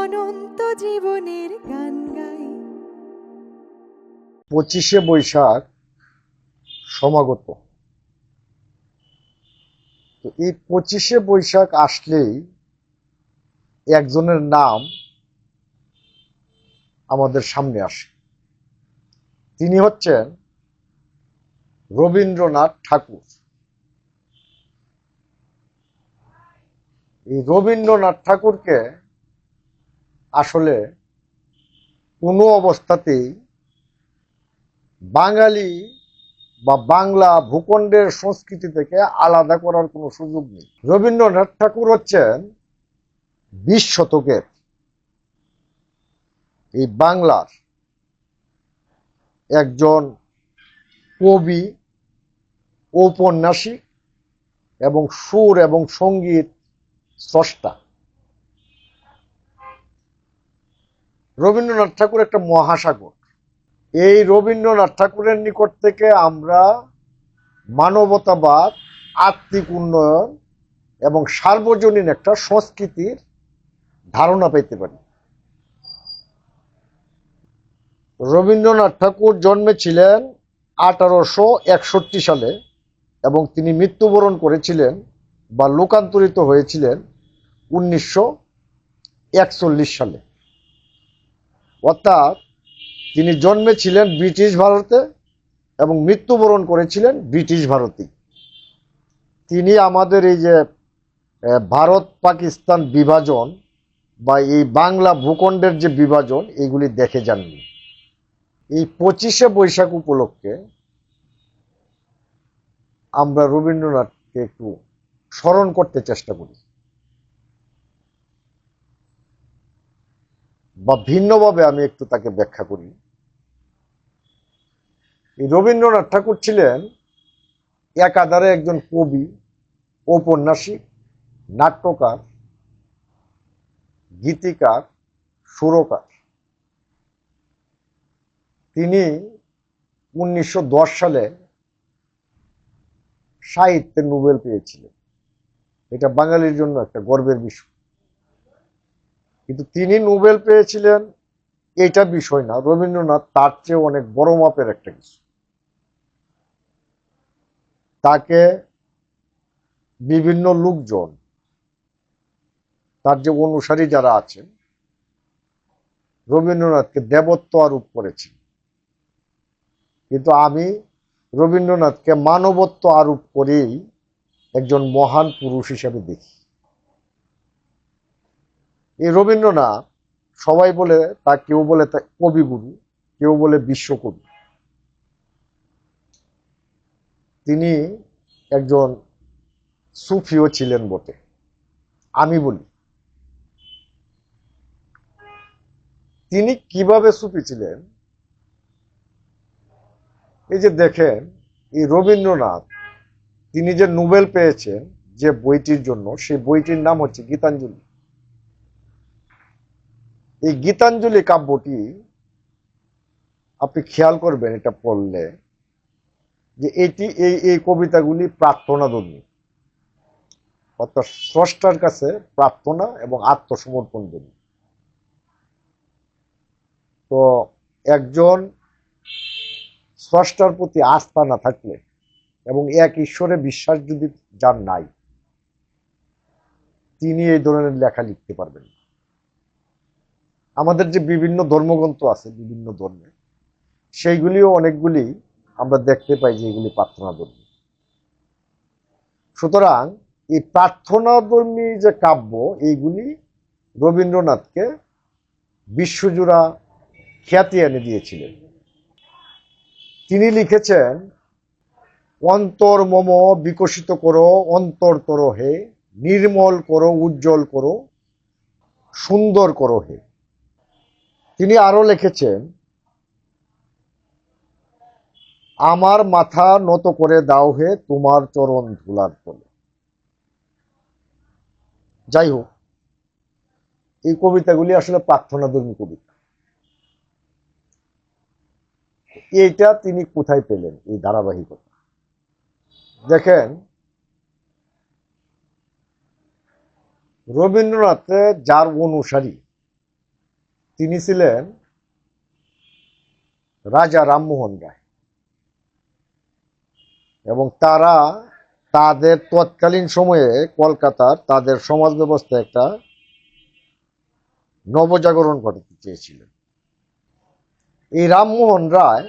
অনন্ত জীবনের গান গাই। 25শে বৈশাখ সমাগত। তো এই 25শে বৈশাখ আসলেই একজনের নাম আমাদের সামনে আসে। তিনি হচ্ছেন রবীন্দ্রনাথ ঠাকুর। এই রবীন্দ্রনাথ ঠাকুরকে আসলে কোনো অবস্থাতেই বাঙালি বা বাংলা ভূখণ্ডের সংস্কৃতি থেকে আলাদা করার কোনো সুযোগ নেই। রবীন্দ্রনাথ ঠাকুর হচ্ছেন 20 শতকের এই বাংলার একজন কবি, ঔপন্যাসিক এবং সুর এবং সঙ্গীত স্রষ্টা। রবীন্দ্রনাথ ঠাকুর একটা মহাসাগর। এই রবীন্দ্রনাথ ঠাকুরের নিকট থেকে আমরা মানবতাবাদ, আত্মিক উন্নয়ন এবং সার্বজনীন একটা সংস্কৃতির ধারণা পেতে পারি। রবীন্দ্রনাথ ঠাকুর জন্মেছিলেন 1861 সালে এবং তিনি মৃত্যুবরণ করেছিলেন বা লোকান্তরিত হয়েছিলেন 1941 সালে। অর্থাৎ তিনি জন্মেছিলেন ব্রিটিশ ভারতে এবং মৃত্যুবরণ করেছিলেন ব্রিটিশ ভারতে। তিনি আমাদের এই যে ভারত পাকিস্তান বিভাজন বা এই বাংলা ভূখণ্ডের যে বিভাজন, এইগুলি দেখে যাননি। এই 25শে বৈশাখ উপলক্ষে আমরা রবীন্দ্রনাথকে একটু স্মরণ করতে চেষ্টা করি বা ভিন্নভাবে আমি একটু তাকে ব্যাখ্যা করি। এই রবীন্দ্রনাথ ঠাকুর ছিলেন একাধারে একজন কবি, ঔপন্যাসিক, নাট্যকার, গীতিকার, সুরকার। তিনি 1910 সালে সাহিত্যে নোবেল পেয়েছিলেন। এটা বাঙালির জন্য একটা গর্বের বিষয়। কিন্তু তিনি নোবেল পেয়েছিলেন এইটা বিষয় না, রবীন্দ্রনাথ তার চেয়ে অনেক বড় মাপের একটা কিছু। তাকে বিভিন্ন লোকজন, তার যে অনুসারী যারা আছেন, রবীন্দ্রনাথকে দেবত্ব আরোপ করেছেন। কিন্তু আমি রবীন্দ্রনাথকে মানবত্ব আরোপ করেই একজন মহান পুরুষ হিসেবে দেখি। এই রবীন্দ্রনাথ সবাই বলে তা, কেউ বলে তা কবিগুরু, কেউ বলে বিশ্বকবি। তিনি একজন সুফিও ছিলেন বটে, আমি বলি। তিনি কিভাবে সুফি ছিলেন, এই যে দেখেন, এই রবীন্দ্রনাথ তিনি যে নোবেল পেয়েছেন যে বইটির জন্য, সেই বইটির নাম হচ্ছে গীতাঞ্জলি। এই গীতাঞ্জলি কাব্যটি আপনি খেয়াল করবেন, এটা পড়লে যে এটি এই কবিতাগুলি প্রার্থনাধর্মী, অর্থাৎ স্রষ্টার কাছে প্রার্থনা এবং আত্মসমর্পণ ধর্মী। তো একজন স্রষ্টার প্রতি আস্থা না থাকলে এবং এক ঈশ্বরে বিশ্বাস যদি যার নাই, তিনি এই ধরনের লেখা লিখতে পারবেন না। আমাদের যে বিভিন্ন ধর্মগ্রন্থ আছে বিভিন্ন ধর্মে, সেইগুলিও অনেকগুলি আমরা দেখতে পাই যে এগুলি প্রার্থনাধর্মী। সুতরাং এই প্রার্থনাধর্মী যে কাব্য, এইগুলি রবীন্দ্রনাথকে বিশ্বজোড়া খ্যাতি এনে দিয়েছিলেন। তিনি লিখেছেন, অন্তর মম বিকশিত করো অন্তরতর হে, নির্মল করো উজ্জ্বল করো সুন্দর করো হে। তিনি আরো লিখেছেন, আমার মাথা নত করে দাও হে তোমার চরণ ধুলার তলে। যাই হোক, এই কবিতাগুলি আসলে প্রার্থনাধর্মী কবিতা। এইটা তিনি কোথায় পেলেন এই ধারাবাহিকতা? দেখেন, রবীন্দ্রনাথের যার অনুসারী, তিনি ছিলেন রাজা রামমোহন রায়, এবং তারা তাদের তৎকালীন সময়ে কলকাতার তাদের সমাজ ব্যবস্থায় একটা নবজাগরণ ঘটাতে চেয়েছিলেন। এই রামমোহন রায়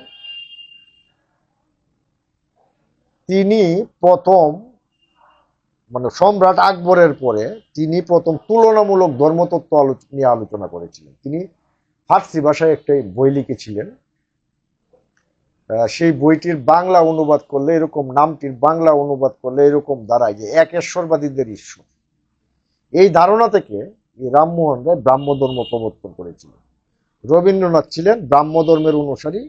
তিনি প্রথম সম্রাট আকবরের পরে তিনি প্রথম তুলনামূলক ধর্মতত্ত্ব নিয়ে আলোচনা করেছিলেন। তিনি ফার্সি ভাষায় একটা বই লিখেছিলেন। সেই বইটির বাংলা অনুবাদ করলে এরকম, নামটির বাংলা অনুবাদ করলে এরকম দাঁড়ায় যে একেশ্বরবাদীদের ঈশ্বর। এই ধারণা থেকে এই রামমোহন রায় ব্রাহ্ম ধর্ম প্রবর্তন করেছিলেন। রবীন্দ্রনাথ ছিলেন ব্রাহ্ম ধর্মের অনুসারী,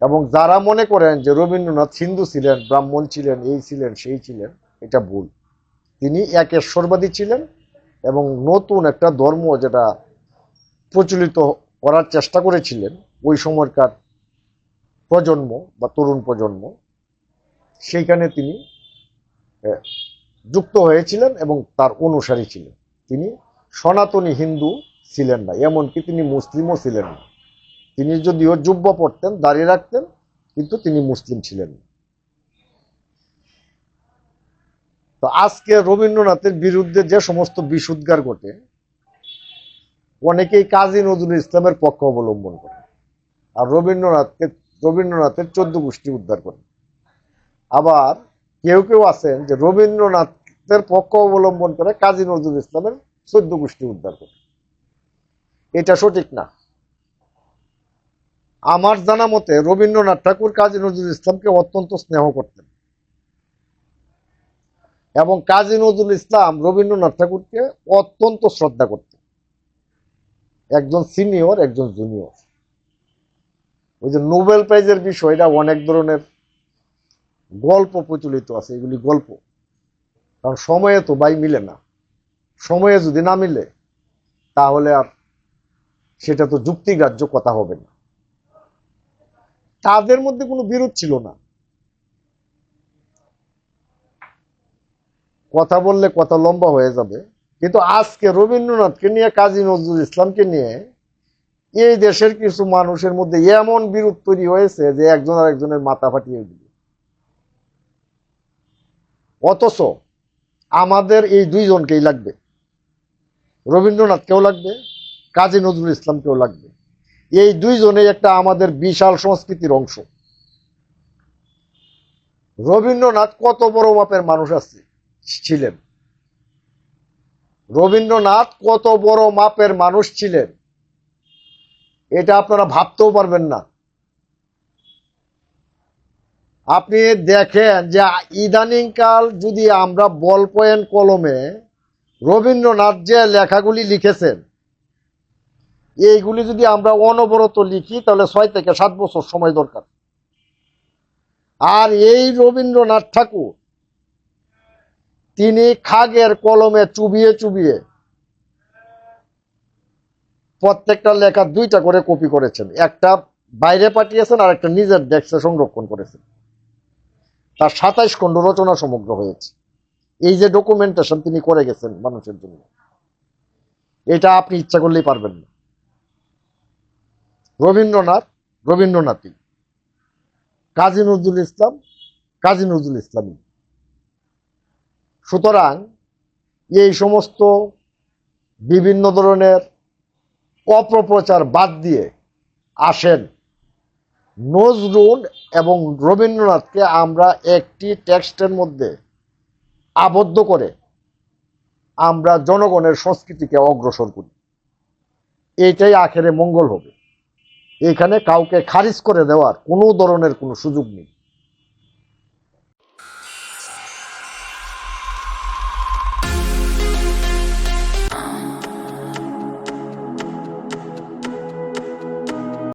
এবং যারা মনে করেন যে রবীন্দ্রনাথ হিন্দু ছিলেন, ব্রাহ্মণ ছিলেন, এই ছিলেন সেই ছিলেন, এটা ভুল। তিনি একেশ্বরবাদী ছিলেন এবং নতুন একটা ধর্ম যেটা প্রচলিত করার চেষ্টা করেছিলেন ওই সময়কার প্রজন্ম বা তরুণ প্রজন্ম, সেইখানে তিনি যুক্ত হয়েছিলেন এবং তার অনুসারী ছিলেন। তিনি সনাতনী হিন্দু ছিলেন না, এমনকি তিনি মুসলিমও ছিলেন না। তিনি যদিও জুব্বা পড়তেন, দাঁড়িয়ে রাখতেন, কিন্তু তিনি মুসলিম ছিলেন না। তো আজকে রবীন্দ্রনাথের বিরুদ্ধে যে সমস্ত বিষোদ্গার ঘটে, অনেকেই কাজী নজরুল ইসলামের পক্ষ অবলম্বন করে, আর রবীন্দ্রনাথের 14 গোষ্ঠী উদ্ধার করে। আবার কেউ কেউ আছেন যে রবীন্দ্রনাথের পক্ষ অবলম্বন করে কাজী নজরুল ইসলামের 14 গোষ্ঠী উদ্ধার করে। এটা সঠিক না। আমার জানা মতে রবীন্দ্রনাথ ঠাকুর কাজী নজরুল ইসলামকে অত্যন্ত স্নেহ করতেন, এবং কাজী নজরুল ইসলাম রবীন্দ্রনাথ ঠাকুরকে অত্যন্ত শ্রদ্ধা করতেন। একজন সিনিয়র, একজন জুনিয়র। ওই যে নোবেল প্রাইজের বিষয়টা, অনেক ধরনের গল্প প্রচলিত আছে, এগুলি গল্প। কারণ সময়ে তো ভাই মিলে না। সময়ে যদি না মিলে তাহলে আর সেটা তো যুক্তিগ্রাহ্য কথা হবে না। তাদের মধ্যে কোনো বিরোধ ছিল না। কথা বললে কথা লম্বা হয়ে যাবে, কিন্তু আজকে রবীন্দ্রনাথকে নিয়ে, কাজী নজরুল ইসলামকে নিয়ে এই দেশের কিছু মানুষের মধ্যে এমন বিরোধ তৈরি হয়েছে যে একজন আর একজনের মাথা ফাটিয়ে দিল। অথচ আমাদের এই দুইজনকেই লাগবে, রবীন্দ্রনাথকেও লাগবে, কাজী নজরুল ইসলামকেও লাগবে। এই দুইজনেই একটা আমাদের বিশাল সংস্কৃতির অংশ। রবীন্দ্রনাথ কত বড় মাপের মানুষ ছিলেন, রবীন্দ্রনাথ কত বড় মাপের মানুষ ছিলেন, এটা আপনারা ভাবতেও পারবেন না। আপনি দেখেন যে ইদানিংকাল যদি আমরা বল পয়েন্ট কলমে রবীন্দ্রনাথ যে লেখাগুলি লিখেছেন, এইগুলি যদি আমরা অনবরত লিখি তাহলে 6 থেকে 7 বছর সময় দরকার। আর এই রবীন্দ্রনাথ ঠাকুর তিনি খাগের কলমে চুবিয়ে চুবিয়ে প্রত্যেকটা লেখা 2টা করে কপি করেছেন, একটা বাইরে পাঠিয়েছেন আর একটা নিজের ডেস্কে সংরক্ষণ করেছেন। তার 27 খণ্ড রচনা সমগ্র হয়েছে। এই যে ডকুমেন্টেশন তিনি করে গেছেন মানুষের জন্য, এটা আপনি ইচ্ছা করলেই পারবেন না। রবীন্দ্রনাথ রবীন্দ্রনাথই, কাজী নজরুল ইসলাম কাজী নজরুল ইসলামী। সুতরাং এই সমস্ত বিভিন্ন ধরনের অপপ্রচার বাদ দিয়ে আসেন নজরুল এবং রবীন্দ্রনাথকে আমরা একটি টেক্সটের মধ্যে আবদ্ধ করে আমরা জনগণের সংস্কৃতিকে অগ্রসর করি। এইটাই আখেরে মঙ্গল হবে। এখানে কাউকে খারিজ করে দেওয়ার কোনো ধরনের কোনো সুযোগ নেই।